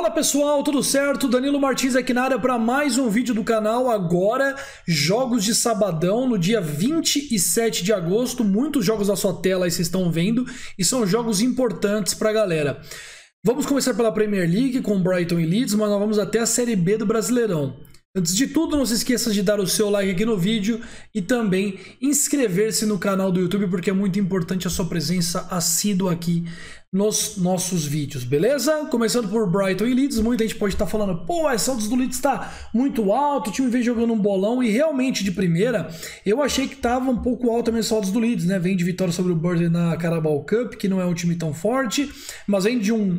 Fala pessoal, tudo certo? Danilo Martins aqui na área para mais um vídeo do canal. Agora, jogos de sabadão no dia 27 de agosto. Muitos jogos na sua tela aí vocês estão vendo e são jogos importantes para a galera. Vamos começar pela Premier League com Brighton e Leeds, mas nós vamos até a Série B do Brasileirão. Antes de tudo, não se esqueça de dar o seu like aqui no vídeo e também inscrever-se no canal do YouTube, porque é muito importante a sua presença assídua aqui nos nossos vídeos, beleza? Começando por Brighton e Leeds, muita gente pode estar falando, pô, as odds do Leeds está muito alto, o time vem jogando um bolão, e realmente de primeira eu achei que estava um pouco alto também as odds do Leeds, né? Vem de vitória sobre o Burnley na Carabao Cup, que não é um time tão forte, mas vem de um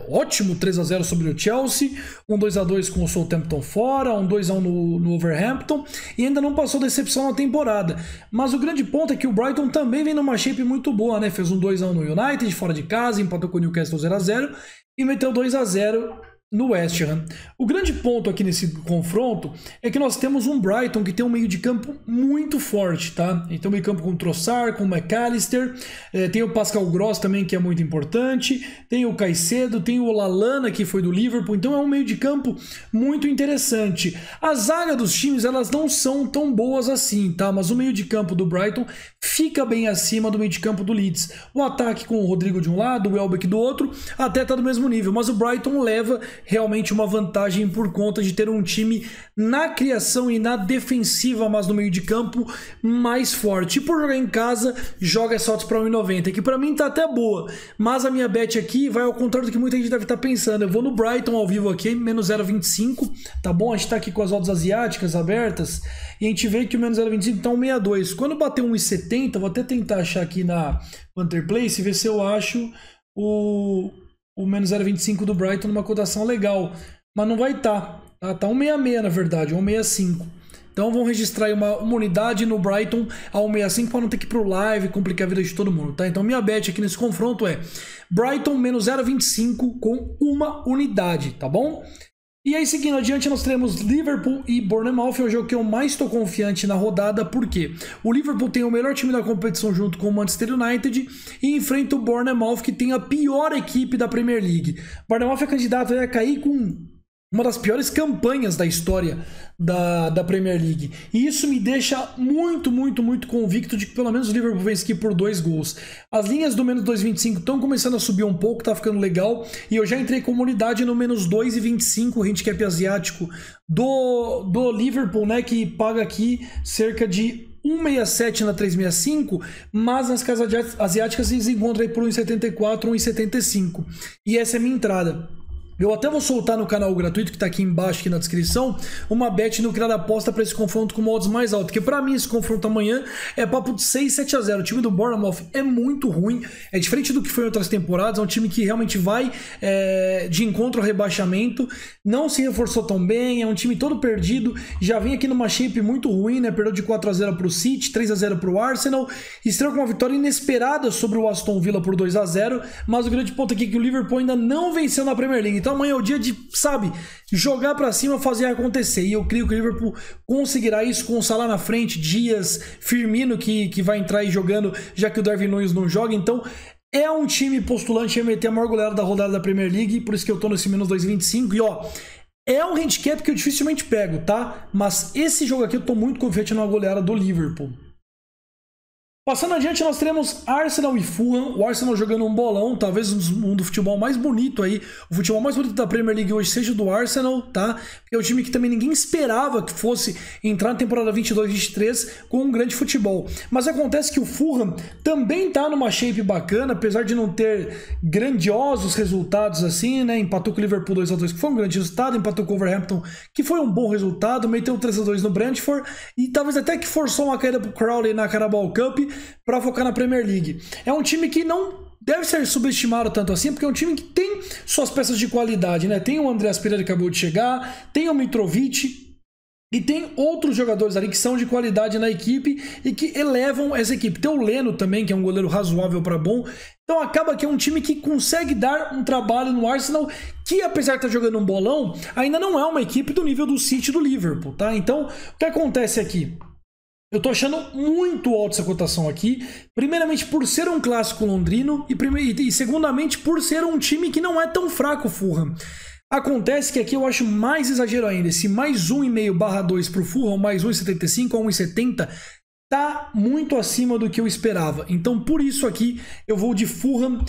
ótimo 3-0 sobre o Chelsea, um 2-2 com o Southampton fora, um 2-1 no Wolverhampton, e ainda não passou decepção na temporada. Mas o grande ponto é que o Brighton também vem numa shape muito boa, né? Fez um 2-1 no United, fora de casa, empatou com o Newcastle 0-0 e meteu 2-0 no West Ham. O grande ponto aqui nesse confronto é que nós temos um Brighton que tem um meio de campo muito forte, tá? Então um meio de campo com o Trossard, com o McAllister, tem o Pascal Gross também, que é muito importante, tem o Caicedo, tem o Lallana, que foi do Liverpool, então é um meio de campo muito interessante. A zaga dos times, elas não são tão boas assim, tá? Mas o meio de campo do Brighton fica bem acima do meio de campo do Leeds. O ataque com o Rodrigo de um lado, o Welbeck do outro, até tá do mesmo nível, mas o Brighton leva realmente uma vantagem por conta de ter um time na criação e na defensiva, mas no meio de campo mais forte. E por jogar em casa, joga essa odds para 1,90, que para mim tá até boa, mas a minha bet aqui vai ao contrário do que muita gente deve estar pensando. Eu vou no Brighton ao vivo aqui, menos 0,25, tá bom? A gente tá aqui com as odds asiáticas abertas e a gente vê que o menos 0,25 tá 1,62. Quando bater 1,70, vou até tentar achar aqui na Pantherplace, ver se eu acho o menos 0,25 do Brighton numa cotação legal, mas não vai estar, tá 1,66 na verdade, 1,65. Então vamos registrar aí uma unidade no Brighton a 1,65 para não ter que ir pro live e complicar a vida de todo mundo, tá? Então minha bet aqui nesse confronto é Brighton menos 0,25 com uma unidade, tá bom? E aí, seguindo adiante, nós teremos Liverpool e Bournemouth, é o jogo que eu mais estou confiante na rodada, porque o Liverpool tem o melhor time da competição junto com o Manchester United e enfrenta o Bournemouth, que tem a pior equipe da Premier League. O Bournemouth é candidato a cair com uma das piores campanhas da história da Premier League. E isso me deixa muito convicto de que pelo menos o Liverpool vence aqui por 2 gols. As linhas do menos 2,25 estão começando a subir um pouco, tá ficando legal. E eu já entrei com uma unidade no menos 2,25, o handicap asiático do Liverpool, né? Que paga aqui cerca de 1,67 na 365, mas nas casas asiáticas eles encontram aí por 1,74, 1,75. E essa é a minha entrada. Eu até vou soltar no canal gratuito que tá aqui embaixo, aqui na descrição, uma bet no criar aposta para esse confronto com odds mais alto, porque para mim esse confronto amanhã é papo de 6-7-0. O time do Bournemouth é muito ruim, é diferente do que foi em outras temporadas, é um time que realmente vai de encontro ao rebaixamento, não se reforçou tão bem, é um time todo perdido, já vem aqui numa shape muito ruim, né? Perdeu de 4-0 pro City, 3-0 pro Arsenal, estreou com uma vitória inesperada sobre o Aston Villa por 2-0, mas o grande ponto aqui é que o Liverpool ainda não venceu na Premier League. Então amanhã é o dia de, sabe, jogar pra cima, fazer acontecer. E eu creio que o Liverpool conseguirá isso com o Salah na frente, Dias, Firmino que vai entrar aí jogando, já que o Darwin Núñez não joga. Então é um time postulante a meter a maior goleada da rodada da Premier League, por isso que eu tô nesse menos 2,25. E ó, é um handicap que eu dificilmente pego, tá? Mas esse jogo aqui eu tô muito confiante numa goleada do Liverpool. Passando adiante, nós teremos Arsenal e Fulham. O Arsenal jogando um bolão, talvez um do futebol mais bonito aí. O futebol mais bonito da Premier League hoje seja do Arsenal, tá? Porque é um time que também ninguém esperava que fosse entrar na temporada 22-23 com um grande futebol. Mas acontece que o Fulham também tá numa shape bacana, apesar de não ter grandiosos resultados assim, né? Empatou com o Liverpool 2-2, que foi um grande resultado. Empatou com o Wolverhampton, que foi um bom resultado. Meteu 3-2 no Brentford e talvez até que forçou uma caída pro Crowley na Carabao Cup para focar na Premier League. É um time que não deve ser subestimado tanto assim, porque é um time que tem suas peças de qualidade, né? Tem o Andreas Pereira que acabou de chegar, tem o Mitrovic e tem outros jogadores ali que são de qualidade na equipe e que elevam essa equipe. Tem o Leno também, que é um goleiro razoável para bom. Então acaba que é um time que consegue dar um trabalho no Arsenal, que apesar de estar jogando um bolão, ainda não é uma equipe do nível do City e do Liverpool, tá? Então, o que acontece aqui? Eu tô achando muito alta essa cotação aqui, primeiramente por ser um clássico londrino e segundamente por ser um time que não é tão fraco, o Fulham. Acontece que aqui eu acho mais exagero ainda. Esse mais 1,5/2 para o Fulham, mais 1,75 a 1,70, tá muito acima do que eu esperava. Então, por isso aqui, eu vou de Fulham,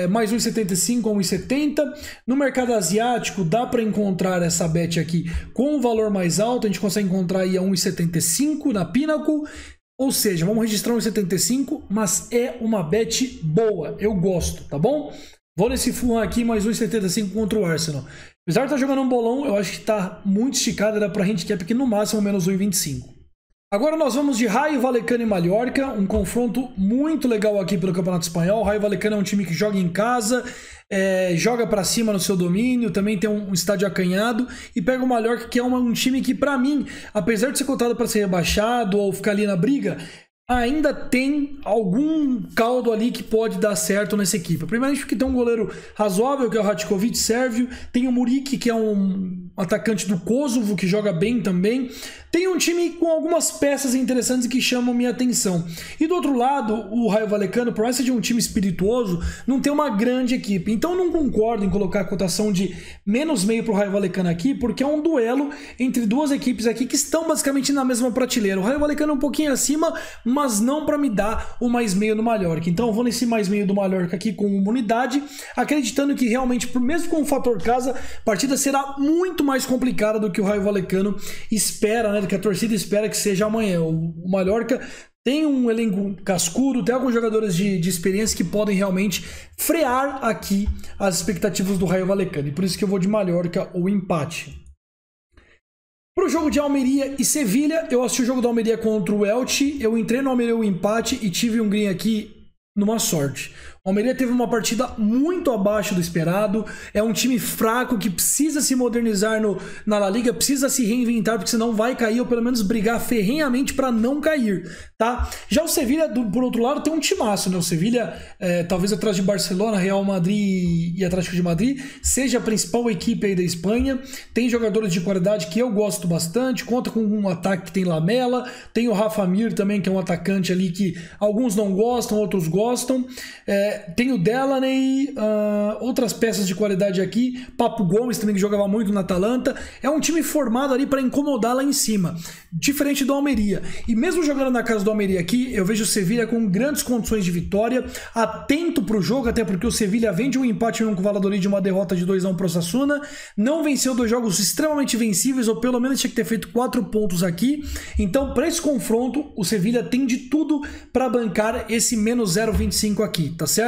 mais 1,75 a 1,70. No mercado asiático, dá para encontrar essa bet aqui com um valor mais alto. A gente consegue encontrar aí a 1,75 na Pinnacle. Ou seja, vamos registrar 1,75, mas é uma bet boa. Eu gosto, tá bom? Vou nesse Fulham aqui, mais 1,75 contra o Arsenal. Apesar de estar jogando um bolão, eu acho que está muito esticado. Dá para handicap aqui no máximo menos 1,25. Agora nós vamos de Rayo Vallecano e Mallorca, um confronto muito legal aqui pelo Campeonato Espanhol. O Rayo Vallecano é um time que joga em casa, joga para cima no seu domínio, também tem um estádio acanhado, e pega o Mallorca, que é um time que, para mim, apesar de ser cotado para ser rebaixado ou ficar ali na briga, ainda tem algum caldo ali que pode dar certo nessa equipe. Primeiramente porque tem um goleiro razoável, que é o Ratkovic, sérvio. Tem o Muriqi, que é um atacante do Kosovo, que joga bem também. Tem um time com algumas peças interessantes que chamam minha atenção. E do outro lado, o Rayo Vallecano, por mais que seja um time espirituoso, não tem uma grande equipe. Então eu não concordo em colocar a cotação de menos meio para o Rayo Vallecano aqui, porque é um duelo entre duas equipes aqui que estão basicamente na mesma prateleira. O Rayo Vallecano é um pouquinho acima, mas não para me dar o mais meio do Mallorca. Então eu vou nesse mais meio do Mallorca aqui com uma unidade, acreditando que realmente, mesmo com o fator casa, a partida será muito mais complicada do que o Rayo Vallecano espera, né? Que a torcida espera que seja amanhã. O Mallorca tem um elenco cascudo, tem alguns jogadores de experiência que podem realmente frear aqui as expectativas do Rayo Vallecano. E por isso que eu vou de Mallorca ou empate. Para o jogo de Almeria e Sevilha, eu assisti o jogo da Almeria contra o Elche, eu entrei no Almeria o empate e tive um green aqui numa sorte. O Almeria teve uma partida muito abaixo do esperado, é um time fraco que precisa se modernizar na La Liga, precisa se reinventar, porque senão vai cair, ou pelo menos brigar ferrenhamente para não cair, tá? Já o Sevilha, por outro lado, tem um timaço, né? O Sevilha, talvez atrás de Barcelona, Real Madrid e Atlético de Madrid, seja a principal equipe aí da Espanha, tem jogadores de qualidade que eu gosto bastante, conta com um ataque que tem Lamela, tem o Rafa Mir também, que é um atacante ali que alguns não gostam, outros gostam, tem o Delaney, outras peças de qualidade aqui, Papo Gomes também, que jogava muito na Atalanta. É um time formado ali para incomodar lá em cima, diferente do Almeria. E mesmo jogando na casa do Almeria aqui, eu vejo o Sevilha com grandes condições de vitória, atento para o jogo, até porque o Sevilha vem de um empate com o Valladolid, de uma derrota de 2-1 para o Osasuna, não venceu 2 jogos extremamente vencíveis, ou pelo menos tinha que ter feito 4 pontos aqui. Então, para esse confronto, o Sevilha tem de tudo para bancar esse menos 0,25 aqui, tá certo?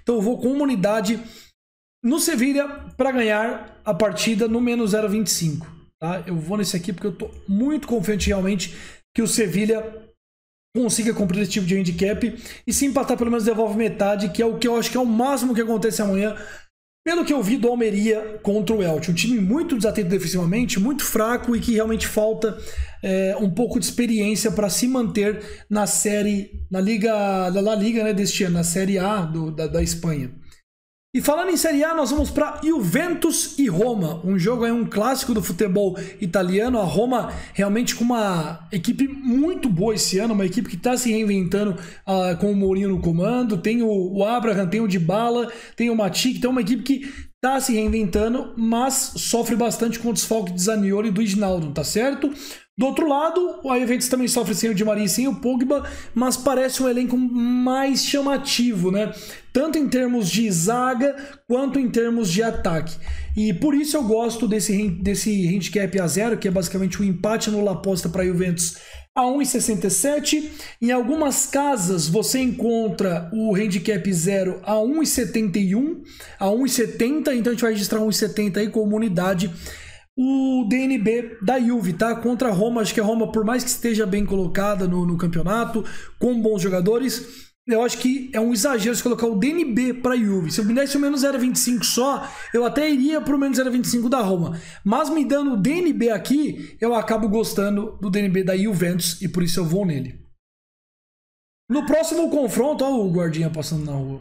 Então eu vou com uma unidade no Sevilha para ganhar a partida no menos 0,25, tá? Eu vou nesse aqui porque eu tô muito confiante realmente que o Sevilha consiga cumprir esse tipo de handicap, e se empatar pelo menos devolve metade, que é o que eu acho que é o máximo que acontece amanhã, pelo que eu vi do Almeria contra o Elche. Um time muito desatento defensivamente, muito fraco, e que realmente falta um pouco de experiência para se manter na série, na La Liga, né, deste ano, na Série A da Espanha. E falando em Série A, nós vamos para Juventus e Roma, um jogo aí, um clássico do futebol italiano. A Roma realmente com uma equipe muito boa esse ano, uma equipe que está se reinventando com o Mourinho no comando. Tem o Abraham, tem o Dybala, tem o Matic, tem uma equipe que está se reinventando, mas sofre bastante com o desfalque de Zaniolo e do Wijnaldum, tá certo? Do outro lado, o Juventus também sofre sem o Di Maria e sem o Pogba, mas parece um elenco mais chamativo, né? Tanto em termos de zaga, quanto em termos de ataque. E por isso eu gosto desse handicap a 0, que é basicamente um empate no aposta para a Juventus a 1,67. Em algumas casas você encontra o handicap 0 a 1,71, a 1,70, então a gente vai registrar 1,70 aí como unidade. O DNB da Juve, tá? Contra a Roma. Acho que a Roma, por mais que esteja bem colocada no campeonato, com bons jogadores, eu acho que é um exagero se colocar o DNB para a Juve. Se eu me desse o menos 0,25 só, eu até iria para o menos 0,25 da Roma. Mas me dando o DNB aqui, eu acabo gostando do DNB da Juventus, e por isso eu vou nele. No próximo confronto, olha o guardinha passando na rua.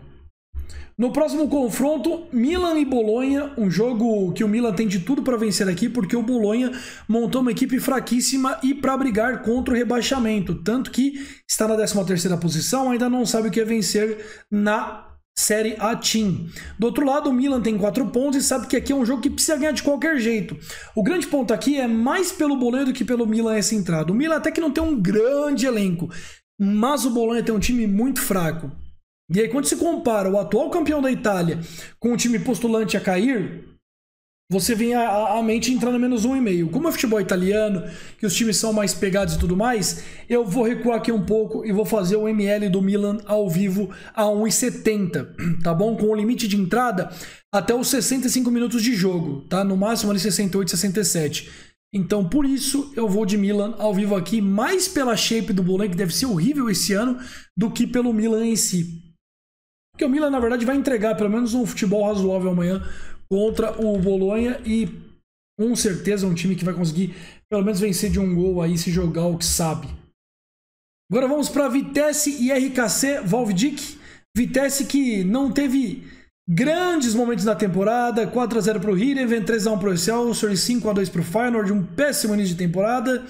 No próximo confronto, Milan e Bolonha, um jogo que o Milan tem de tudo para vencer aqui, porque o Bolonha montou uma equipe fraquíssima e para brigar contra o rebaixamento, tanto que está na 13ª posição, ainda não sabe o que é vencer na Série A Team. Do outro lado, o Milan tem 4 pontos e sabe que aqui é um jogo que precisa ganhar de qualquer jeito. O grande ponto aqui é mais pelo Bolonha do que pelo Milan essa entrada. O Milan até que não tem um grande elenco, mas o Bolonha tem um time muito fraco. E aí, quando se compara o atual campeão da Itália com o time postulante a cair, você vem à mente entrar no menos 1,5. Como é futebol italiano, que os times são mais pegados e tudo mais, eu vou recuar aqui um pouco e vou fazer o ML do Milan ao vivo a 1,70, tá bom? Com o limite de entrada até os 65 minutos de jogo, tá? No máximo ali 68, 67. Então, por isso, eu vou de Milan ao vivo aqui, mais pela shape do Bolonha, que deve ser horrível esse ano, do que pelo Milan em si. Porque o Milan, na verdade, vai entregar pelo menos um futebol razoável amanhã contra o Bolonha e com certeza um time que vai conseguir pelo menos vencer de um gol aí se jogar o que sabe. Agora vamos para Vitesse e RKC Valvdik. Vitesse que não teve grandes momentos na temporada, 4-0 para o Heerenveen, 3-1 para o Excelsior e 5-2 para o Feyenoord, um péssimo início de temporada.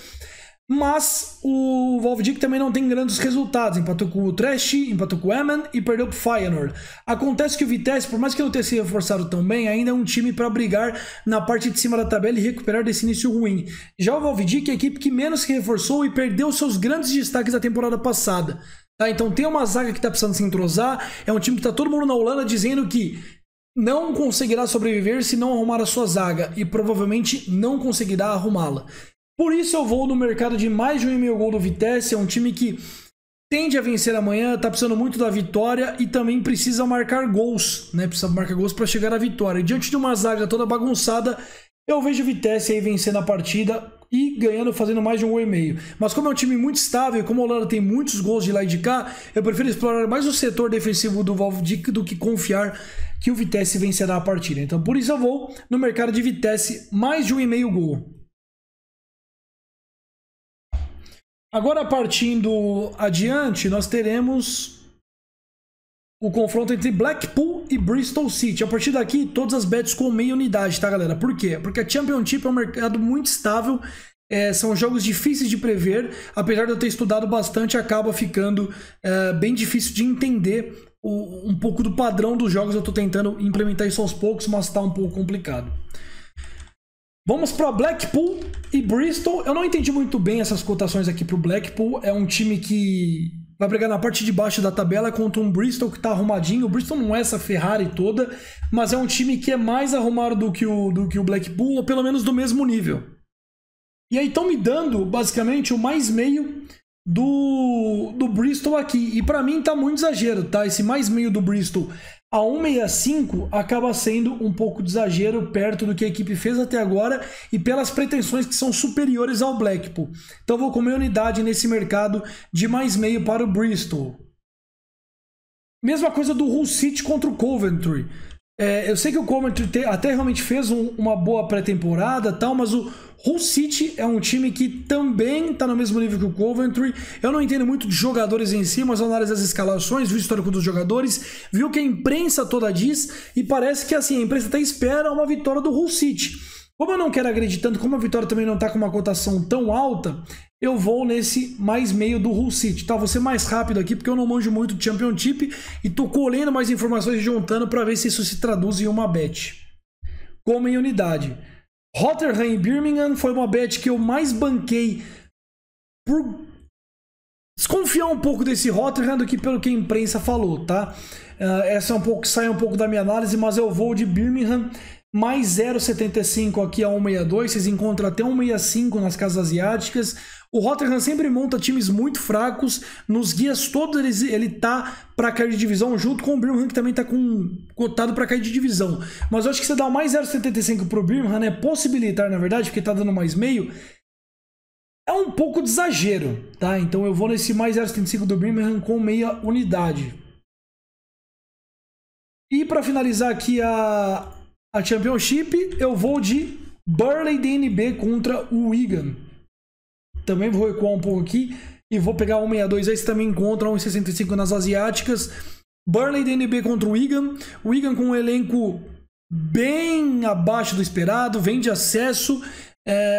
Mas o Valvdik também não tem grandes resultados. Empatou com o Trash, empatou com o Emmen e perdeu para o Feyenoord. Acontece que o Vitesse, por mais que não tenha se reforçado tão bem, ainda é um time para brigar na parte de cima da tabela e recuperar desse início ruim. Já o Valvdik é a equipe que menos se reforçou e perdeu seus grandes destaques da temporada passada. Tá? Então tem uma zaga que está precisando se entrosar. É um time que está todo mundo na Holanda dizendo que não conseguirá sobreviver se não arrumar a sua zaga. E provavelmente não conseguirá arrumá-la. Por isso eu vou no mercado de mais de 1,5 gol do Vitesse. É um time que tende a vencer amanhã, está precisando muito da vitória e também precisa marcar gols, né? Precisa marcar gols para chegar à vitória. E diante de uma zaga toda bagunçada, eu vejo o Vitesse aí vencendo a partida e ganhando, fazendo mais de 1,5. Mas como é um time muito estável, como a Holanda tem muitos gols de lá e de cá, eu prefiro explorar mais o setor defensivo do Valvdik do que confiar que o Vitesse vencerá a partida. Então por isso eu vou no mercado de Vitesse mais de 1,5 gol. Agora, partindo adiante, nós teremos o confronto entre Blackpool e Bristol City. A partir daqui, todas as bets com meia unidade, tá, galera? Por quê? Porque a Championship é um mercado muito estável, são jogos difíceis de prever. Apesar de eu ter estudado bastante, acaba ficando bem difícil de entender um pouco do padrão dos jogos. Eu estou tentando implementar isso aos poucos, mas está um pouco complicado. Vamos para Blackpool e Bristol. Eu não entendi muito bem essas cotações aqui para o Blackpool. É um time que vai brigar na parte de baixo da tabela contra um Bristol que está arrumadinho. O Bristol não é essa Ferrari toda, mas é um time que é mais arrumado do que o Blackpool, ou pelo menos do mesmo nível. E aí estão me dando, basicamente, o mais meio do Bristol aqui. E para mim tá muito exagero, tá? Esse mais meio do Bristol a 1,65 acaba sendo um pouco de exagero perto do que a equipe fez até agora e pelas pretensões que são superiores ao Blackpool. Então vou com meia unidade nesse mercado de mais meio para o Bristol. Mesma coisa do Hull City contra o Coventry. Eu sei que o Coventry até realmente fez uma boa pré-temporada, tal, mas o Hull City é um time que também está no mesmo nível que o Coventry. Eu não entendo muito de jogadores em si, mas análise das escalações, viu o histórico dos jogadores, viu o que a imprensa toda diz e parece que assim, a imprensa até espera uma vitória do Hull City. Como eu não quero agredir tanto, como a vitória também não está com uma cotação tão alta, eu vou nesse mais meio do Hull City. Tá, vou ser mais rápido aqui porque eu não manjo muito de Championship e tô colhendo mais informações e juntando para ver se isso se traduz em uma bet. Como em unidade. Rotherham e Birmingham foi uma bet que eu mais banquei por desconfiar um pouco desse Rotherham do que pelo que a imprensa falou, tá? Essa sai um pouco da minha análise, mas eu vou de Birmingham mais 0,75 aqui a 1,62. Vocês encontram até 1,65 nas casas asiáticas. O Rotherham sempre monta times muito fracos. Nos guias todos ele tá para cair de divisão, junto com o Birmingham, que também tá cotado para cair de divisão. Mas eu acho que você dá mais 0,75 pro Birmingham, né? Possibilitar, na verdade, porque tá dando mais meio. É um pouco de exagero, tá? Então eu vou nesse mais 0,75 do Birmingham com meia unidade. E para finalizar aqui a Championship, eu vou de Burnley DNB contra o Wigan. Também vou recuar um pouco aqui e vou pegar 1,62. Aí você também encontra 1,65 nas asiáticas. Burnley DNB contra o Wigan. O Wigan com um elenco bem abaixo do esperado, vem de acesso.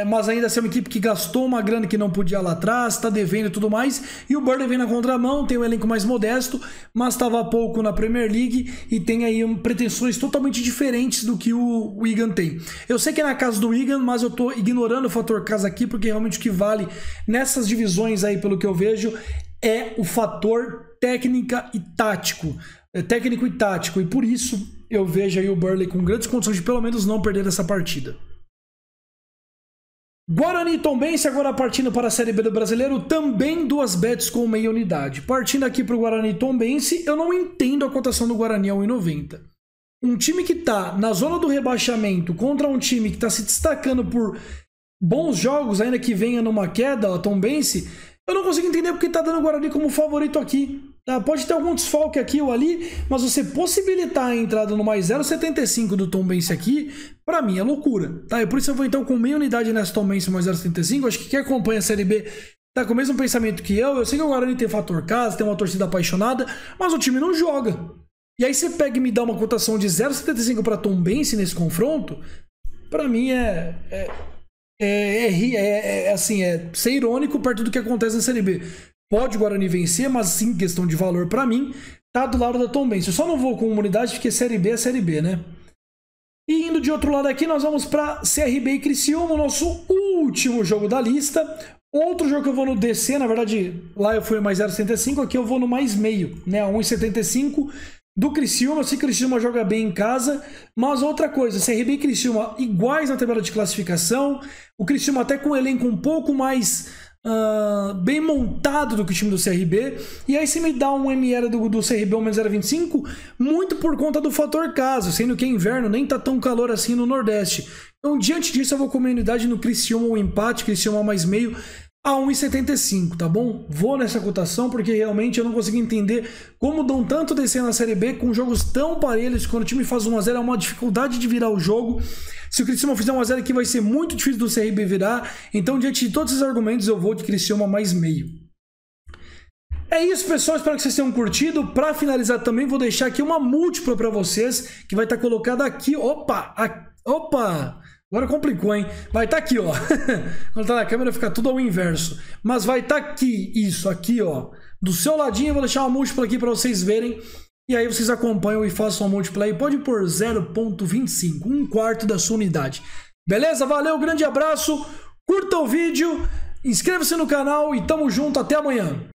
mas ainda assim é uma equipe que gastou uma grana que não podia lá atrás, está devendo e tudo mais, e o Burnley vem na contramão, tem um elenco mais modesto, mas estava há pouco na Premier League e tem aí pretensões totalmente diferentes do que o Wigan tem. Eu sei que é na casa do Wigan, mas eu estou ignorando o fator casa aqui, porque realmente o que vale nessas divisões aí, pelo que eu vejo, é o fator técnico e tático, e por isso eu vejo aí o Burnley com grandes condições de pelo menos não perder essa partida. Guarani e Tombense agora partindo para a Série B do Brasileiro, também duas bets com meia unidade. Partindo aqui para o Guarani e Tombense, eu não entendo a cotação do Guarani a 1,90. Um time que está na zona do rebaixamento contra um time que está se destacando por bons jogos, ainda que venha numa queda, a Tombense, eu não consigo entender porque está dando o Guarani como favorito aqui. Tá? Pode ter algum desfalque aqui ou ali, mas você possibilitar a entrada no mais 0,75 do Tombense aqui, pra mim é loucura. Tá? E por isso eu vou então com meia unidade nessa Tombense mais 0,75. Acho que quem acompanha a Série B tá com o mesmo pensamento que eu. Eu sei que o Guarani tem fator casa, tem uma torcida apaixonada, mas o time não joga. E aí você pega e me dá uma cotação de 0,75 para Tombense nesse confronto, pra mim assim, é ser irônico perto do que acontece na Série B. Pode o Guarani vencer, mas sim, questão de valor pra mim, tá do lado da Tombense. Eu só não vou com uma unidade porque Série B é Série B, né? E indo de outro lado aqui, nós vamos pra CRB e Criciúma, o nosso último jogo da lista. Outro jogo que eu vou no DC, na verdade, lá eu fui mais 0,75, aqui eu vou no mais meio, né? 1,75 do Criciúma. Eu sei que o Criciúma joga bem em casa, mas outra coisa, CRB e Criciúma iguais na tabela de classificação. O Criciúma até com um elenco um pouco mais bem montado do que o time do CRB, e aí se me dá um ML do CRB ao menos 0,25, muito por conta do fator casa, sendo que é inverno, nem tá tão calor assim no Nordeste. Então diante disso eu vou com a unidade no Criciúma, o empate, Criciúma mais meio a 1,75, tá bom? Vou nessa cotação porque realmente eu não consigo entender como dão tanto DC na Série B com jogos tão parelhos. Quando o time faz 1 a 0 é uma dificuldade de virar o jogo. Se o Criciúma fizer 1 a 0 aqui vai ser muito difícil do CRB virar. Então diante de todos esses argumentos eu vou de Criciúma mais meio. É isso, pessoal, espero que vocês tenham curtido. Para finalizar também vou deixar aqui uma múltipla para vocês, que vai estar colocada aqui. Opa! Agora complicou, hein? Vai estar aqui, ó. Quando tá na câmera fica tudo ao inverso. Mas vai estar aqui, isso, aqui, ó. Do seu ladinho eu vou deixar uma múltipla aqui para vocês verem. E aí vocês acompanham e façam a múltipla aí. Pode pôr 0,25, 1/4 da sua unidade. Beleza? Valeu, grande abraço. Curta o vídeo, inscreva-se no canal e tamo junto. Até amanhã.